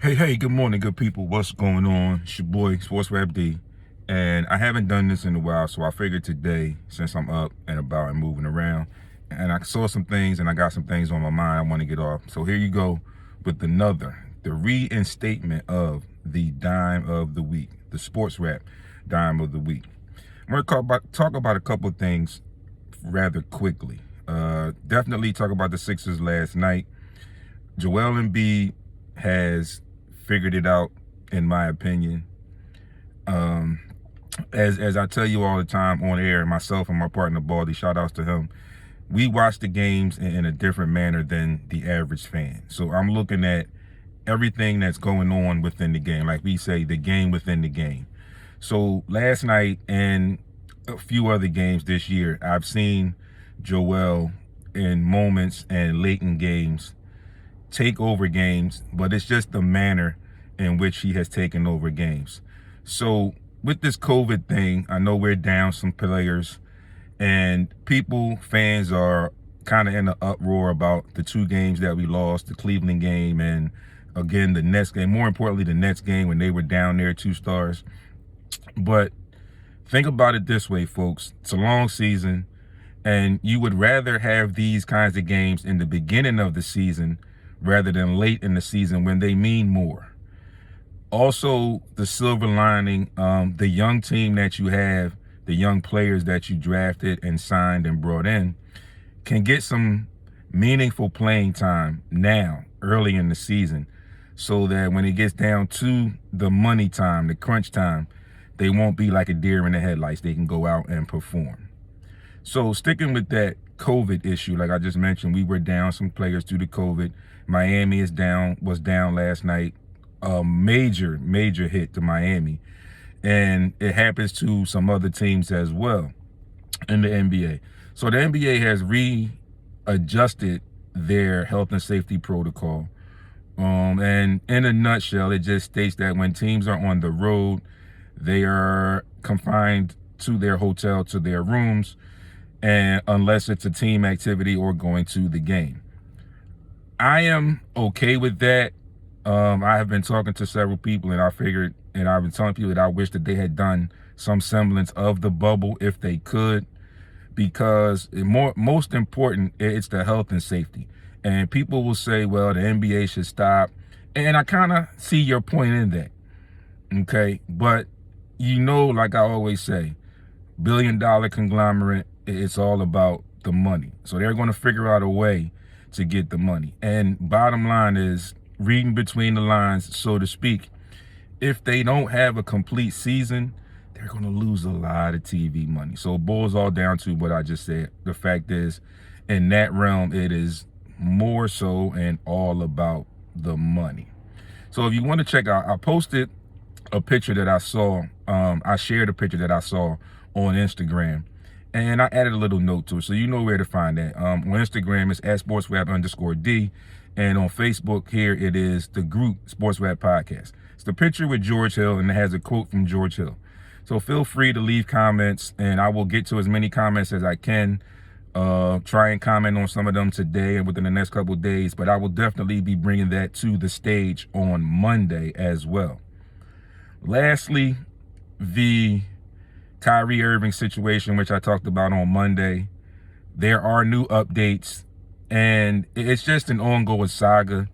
Hey, good morning, good people. What's going on? It's your boy, Sports Rap D. And I haven't done this in a while, so I figured today, since I'm up and about and moving around, and I saw some things and I got some things on my mind I want to get off. So here you go with the reinstatement of the Dime of the Week, the Sports Rap Dime of the Week. I'm going to talk about a couple of things rather quickly. Definitely talk about the Sixers last night. Joel Embiid has figured it out, in my opinion. Um, as I tell you all the time on air, myself and my partner Baldy, shout outs to him. We watch the games in a different manner than the average fan. So I'm looking at everything that's going on within the game, like we say, the game within the game. So last night and a few other games this year, I've seen Joel in moments and late in games take over games, but it's just the manner in which he has taken over games. So with this COVID thing, I know we're down some players, and fans are kind of in an uproar about the two games that we lost, the Cleveland game and again the Nets game, more importantly the Nets game when they were down there 2 stars. But think about it this way, folks. It's a long season, and you would rather have these kinds of games in the beginning of the season rather than late in the season when they mean more. Also, the silver lining, the young team that you have, the young players that you drafted and signed and brought in, can get some meaningful playing time now, early in the season, so that when it gets down to the money time, the crunch time, they won't be like a deer in the headlights. They can go out and perform. So sticking with that COVID issue, like I just mentioned, we were down some players due to COVID. Miami was down last night. A major hit to Miami. And it happens to some other teams as well in the NBA. So the NBA has readjusted their health and safety protocol. And in a nutshell, it just states that when teams are on the road, they are confined to their hotel, to their rooms, and unless it's a team activity or going to the game. I am okay with that. I have been talking to several people, and I've been telling people that I wish that they had done some semblance of the bubble if they could, because most important, it's the health and safety. And people will say, well, the NBA should stop. And I kind of see your point in that. Okay. But like I always say, billion-dollar conglomerate, it's all about the money. So they're going to figure out a way to get the money. And bottom line is, reading between the lines, so to speak, if they don't have a complete season, they're going to lose a lot of TV money. So it boils all down to what I just said. The fact is, in that realm, it is more so and all about the money. So if you want to check out, I posted a picture that I saw. I shared a picture that I saw on Instagram, and I added a little note to it, so you know where to find that. On Instagram, it's at sportsrap_D, and on Facebook here, it is the group Sports Rap Podcast. It's the picture with George Hill, and it has a quote from George Hill. So feel free to leave comments, and I will get to as many comments as I can. Try and comment on some of them today and within the next couple of days, but I will definitely be bringing that to the stage on Monday as well. Lastly, the Kyrie Irving situation, which I talked about on Monday. There are new updates, and it's just an ongoing saga.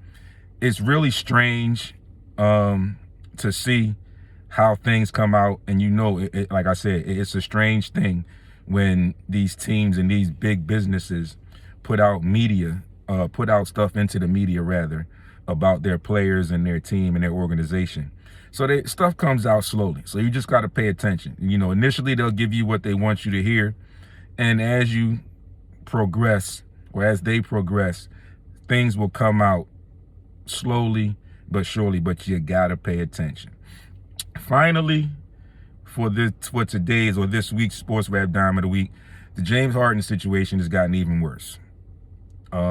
It's really strange to see how things come out, and like I said, it's a strange thing when these teams and these big businesses put out stuff into the media rather, about their players and their team and their organization. So stuff comes out slowly. So you just got to pay attention. Initially they'll give you what they want you to hear. And as you progress, or as they progress, things will come out slowly but surely, but you got to pay attention. Finally, for today's or this week's Sports Rap Dime of the Week, the James Harden situation has gotten even worse.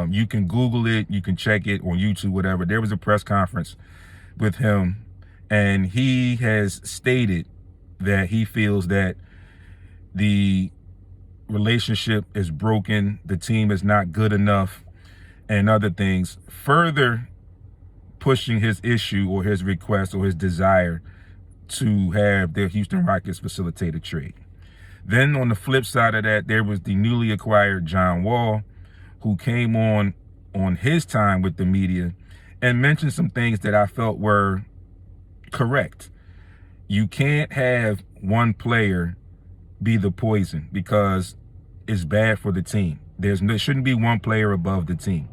You can Google it, you can check it on YouTube, whatever. There was a press conference with him, and he has stated that he feels that the relationship is broken, the team is not good enough, and other things, further pushing his issue or his request or his desire to have the Houston Rockets facilitate a trade. Then on the flip side of that, there was the newly acquired John Wall, who came on his time with the media and mentioned some things that I felt were correct. You can't have one player be the poison because it's bad for the team. There shouldn't be one player above the team.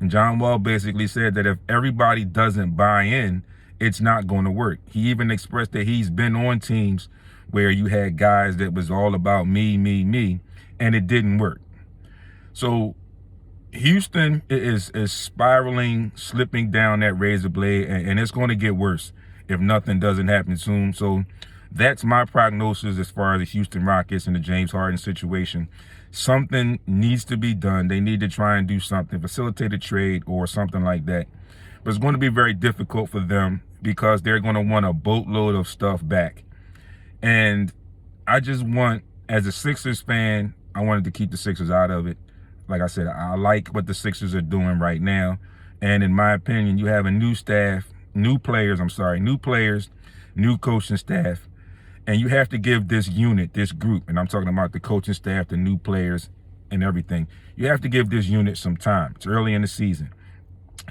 And John Wall basically said that if everybody doesn't buy in, it's not going to work. He even expressed that he's been on teams where you had guys that was all about me, and it didn't work. So Houston is spiraling, slipping down that razor blade, and it's going to get worse if nothing doesn't happen soon. So that's my prognosis as far as the Houston Rockets and the James Harden situation. Something needs to be done. They need to try and do something, facilitate a trade or something like that. But it's going to be very difficult for them because they're going to want a boatload of stuff back. And I just want, as a Sixers fan, I wanted to keep the Sixers out of it. Like I said, I like what the Sixers are doing right now. And in my opinion, you have a new players, new coaching staff. And you have to give this unit, this group, and I'm talking about the coaching staff, the new players and everything. You have to give this unit some time. It's early in the season.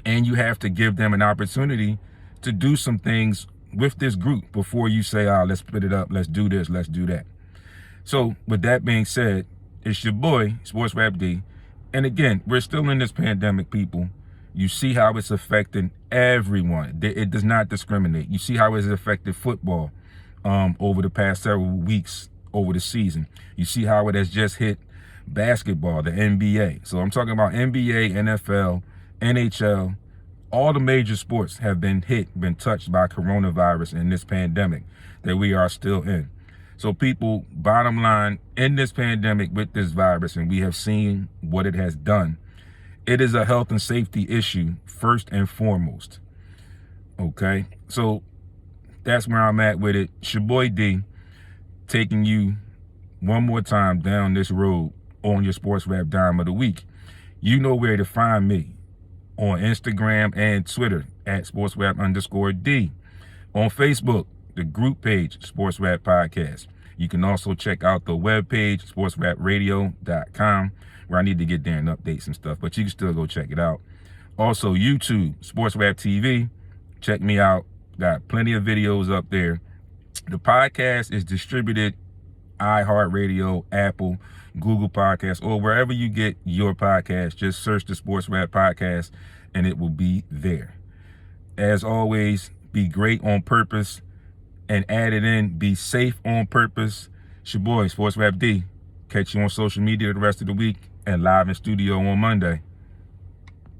And you have to give them an opportunity to do some things with this group before you say, let's split it up. Let's do this. Let's do that. So with that being said, it's your boy, Sports Rap D. And again, we're still in this pandemic, people. You see how it's affecting everyone. It does not discriminate. You see how it's affected football over the past several weeks over the season. You see how it has just hit basketball, the NBA. So I'm talking about NBA, NFL, NHL. All the major sports have been touched by coronavirus in this pandemic that we are still in. So people, bottom line, in this pandemic with this virus, and we have seen what it has done, it is a health and safety issue first and foremost. Okay, so that's where I'm at with it. It's your boy D, taking you one more time down this road on your Sports Rap Dime of the Week. You know where to find me on Instagram and Twitter at sportsrap_D. On Facebook, the group page, Sports Rap Podcast. You can also check out the webpage, sportsrapradio.com, where I need to get there and update some stuff, but you can still go check it out. Also, YouTube, Sports Rap TV. Check me out. Got plenty of videos up there. The podcast is distributed iHeartRadio, Apple, Google Podcasts, or wherever you get your podcast. Just search the Sports Rap Podcast and it will be there. As always, be great on purpose and add it in. Be safe on purpose. It's your boy, Sports Rap D. Catch you on social media the rest of the week and live in studio on Monday.